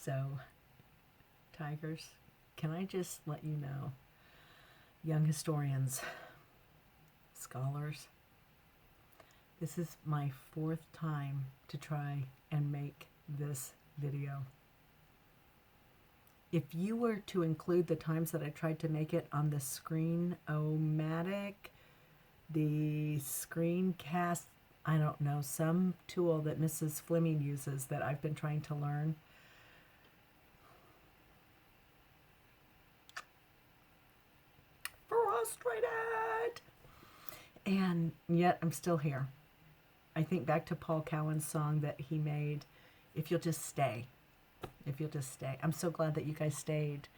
So, Tigers, can I just let you know, young historians, scholars, this is my fourth time to try and make this video. If you were to include the times that I tried to make it on the Screen-O-Matic, the screencast, I don't know, some tool that Mrs. Fleming uses that I've been trying to learn, frustrated, and yet I'm still here. I think back to Paul Cowan's song that he made, If You'll Just Stay. If you'll just stay. I'm so glad that you guys stayed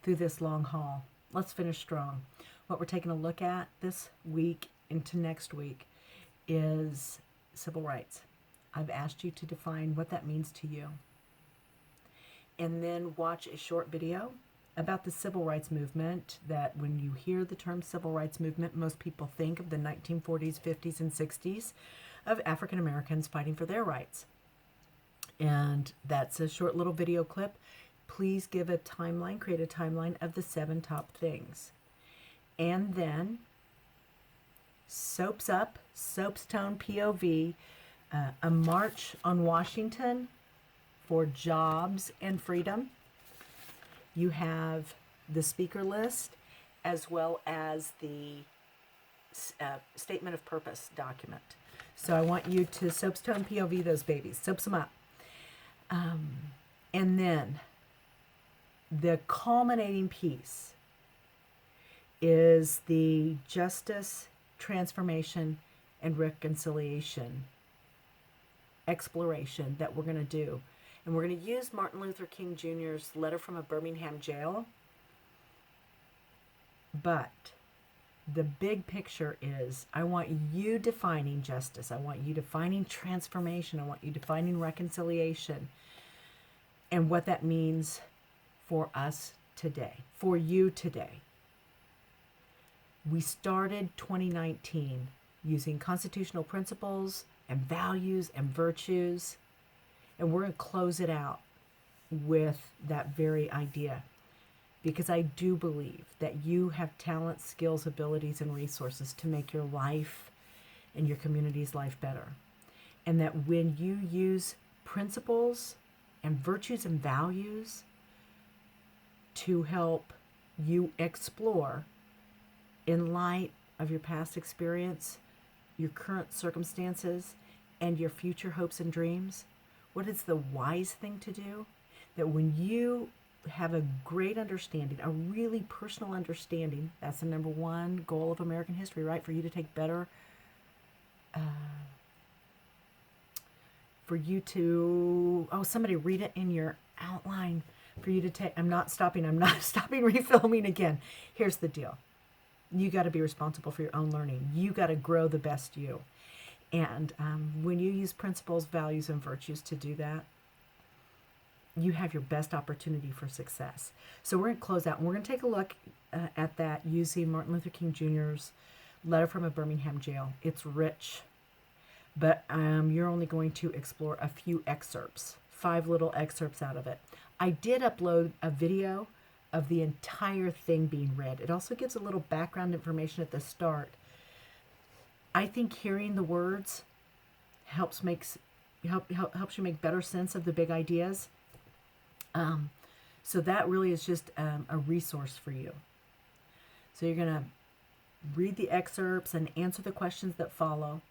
through this long haul. Let's finish strong. What we're taking a look at this week into next week is civil rights. I've asked you to define what that means to you. And then watch a short video about the civil rights movement, that when you hear the term civil rights movement, most people think of the 1940s, 50s, and 60s of African Americans fighting for their rights. And that's a short little video clip. Please give a timeline, create a timeline of the 7 top things. And then Soaps Up, Soapstone POV, a march on Washington for jobs and freedom. You have the speaker list as well as the statement of purpose document. So I want you to Soapstone POV those babies, soaps them up. And then the culminating piece is the justice, transformation, and reconciliation exploration that we're going to do. And we're going to use Martin Luther King Jr.'s letter from a Birmingham jail. But the big picture is, I want you defining justice. I want you defining transformation. I want you defining reconciliation and what that means for us today, for you today. We started 2019 using constitutional principles and values and virtues, and we're going to close it out with that very idea. Because I do believe that you have talents, skills, abilities, and resources to make your life and your community's life better. And that when you use principles and virtues and values to help you explore in light of your past experience, your current circumstances, and your future hopes and dreams, what is the wise thing to do? That when you have a great understanding, a really personal understanding, that's the number one goal of American history, right? For you to take better, for you to, somebody read it in your outline, for you to take, I'm not stopping refilming again. Here's the deal. You got to be responsible for your own learning. You got to grow the best you. And when you use principles, values, and virtues to do that, you have your best opportunity for success. So we're going to close out, and we're going to take a look at that using Martin Luther King Jr.'s letter from a Birmingham jail. It's rich, but you're only going to explore a few excerpts, 5 little excerpts out of it. I did upload a video of the entire thing being read. It also gives a little background information at the start. I think hearing the words helps you make better sense of the big ideas. So that really is just a resource for you. So you're going to read the excerpts and answer the questions that follow.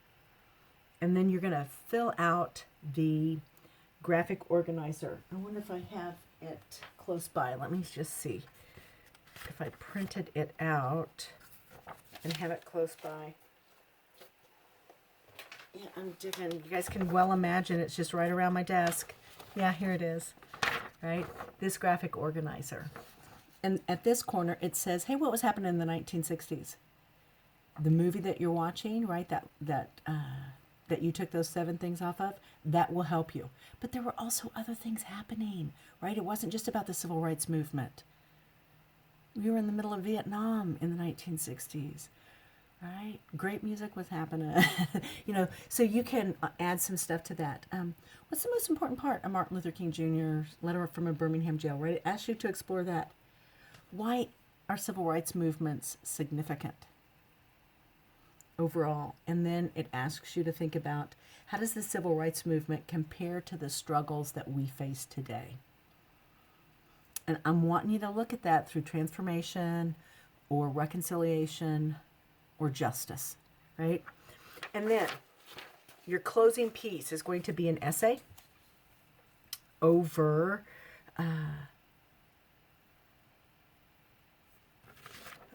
And then you're going to fill out the graphic organizer. I wonder if I have it close by. Let me just see if I printed it out and have it close by. Yeah, I'm digging. You guys can well imagine it's just right around my desk. Yeah, here it is. Right? This graphic organizer. And at this corner, it says, hey, what was happening in the 1960s? The movie that you're watching, right, that you took those 7 things off of, that will help you. But there were also other things happening, right? It wasn't just about the civil rights movement. We were in the middle of Vietnam in the 1960s. right? Great music was happening. So you can add some stuff to that. What's the most important part of Martin Luther King Jr.'s letter from a Birmingham jail, right? It asks you to explore that. Why are civil rights movements significant overall? And then it asks you to think about, how does the civil rights movement compare to the struggles that we face today? And I'm wanting you to look at that through transformation or reconciliation or justice, right? And then your closing piece is going to be an essay over,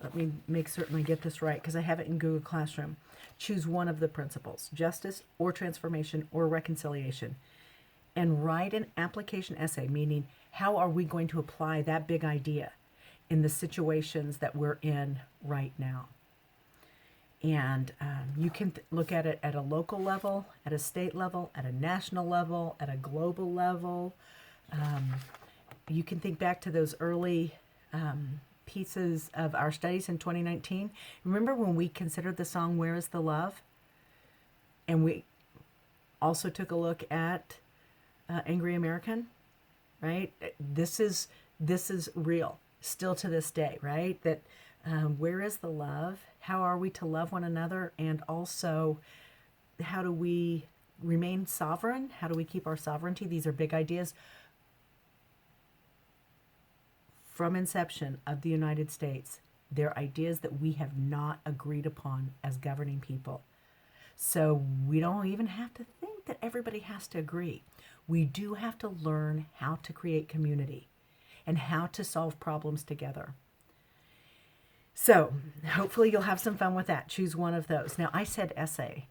let me make certain I get this right because I have it in Google Classroom. Choose one of the principles, justice or transformation or reconciliation, and write an application essay, meaning how are we going to apply that big idea in the situations that we're in right now. And you can look at it at a local level, at a state level, at a national level, at a global level. You can think back to those early pieces of our studies in 2019. Remember when we considered the song Where is the Love? And we also took a look at Angry American, right? This is real still to this day, right? That where is the love? How are we to love one another? And also, how do we remain sovereign? How do we keep our sovereignty? These are big ideas from inception of the United States. They're ideas that we have not agreed upon as governing people. So we don't even have to think that everybody has to agree. We do have to learn how to create community and how to solve problems together. So hopefully you'll have some fun with that. Choose one of those. Now, I said essay,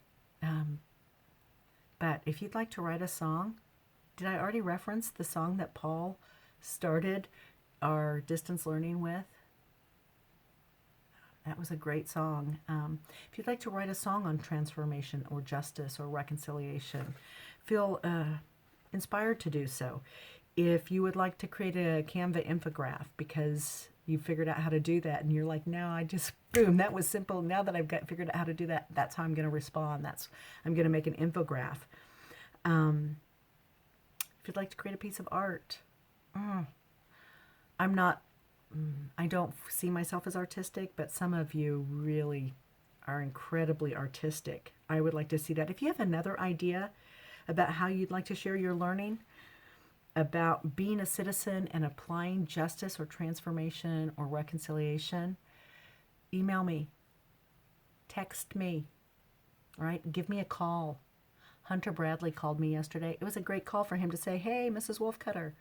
but if you'd like to write a song, did I already reference the song that Paul started our distance learning with? That was a great song. If you'd like to write a song on transformation or justice or reconciliation, feel inspired to do so. If you would like to create a Canva infographic because you figured out how to do that and you're like, no, I just, boom, that was simple. Now that I've figured out how to do that, that's how I'm going to respond. I'm going to make an infographic. If you'd like to create a piece of art, I don't see myself as artistic, but some of you really are incredibly artistic. I would like to see that. If you have another idea about how you'd like to share your learning, about being a citizen and applying justice or transformation or reconciliation, email me, text me, right? Give me a call. Hunter Bradley called me yesterday. It was a great call for him to say, hey, Mrs. Wolfcutter,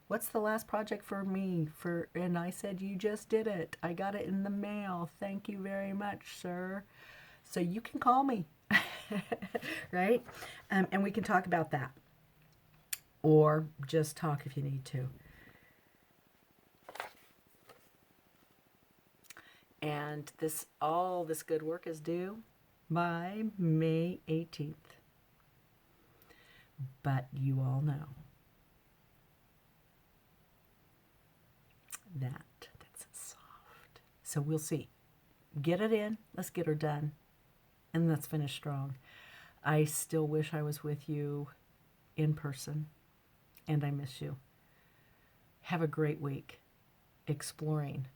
what's the last project for me? And I said, you just did it. I got it in the mail. Thank you very much, sir. So you can call me, right? And we can talk about that. Or just talk if you need to. And all this good work is due by May 18th. But you all know that's soft. So we'll see. Get it in. Let's get her done. And let's finish strong. I still wish I was with you in person. And I miss you. Have a great week exploring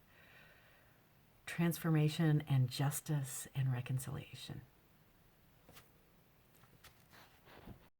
transformation and justice and reconciliation.